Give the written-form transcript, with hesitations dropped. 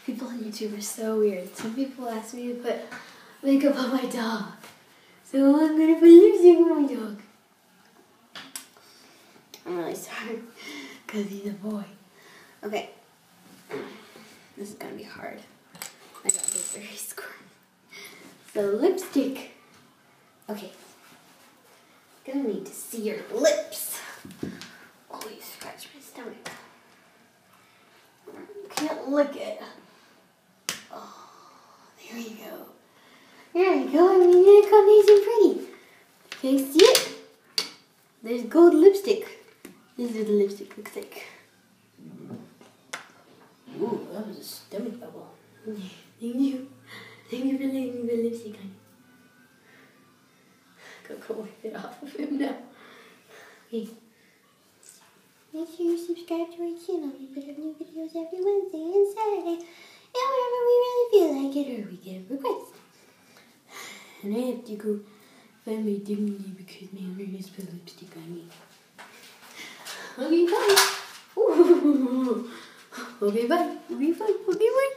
People on YouTube are so weird. Some people ask me to put makeup on my dog. So I'm going to put lipstick on my dog. I'm really sorry. Because he's a boy. Okay. This is going to be hard. I got this very squirmy. So lipstick. Okay. Gonna need to see your lips. Oh, you scratched my stomach. Can't lick it. Oh, there you go. There you go. I mean, it got nice and pretty. Can you see it? There's gold lipstick. This is what the lipstick looks like. Ooh, that was a stomach bubble. Thank you. Thank you for letting me put lipstick on. Go wipe it off of him now. Okay. Make sure you subscribe to our channel. We put up new videos every Wednesday and Saturday. And whenever we really feel like it or we get a request. And I have to go find my dignity because my owner just put lipstick on me. Okay, bye. Ooh. Okay, bye. Okay, bye. Okay, bye.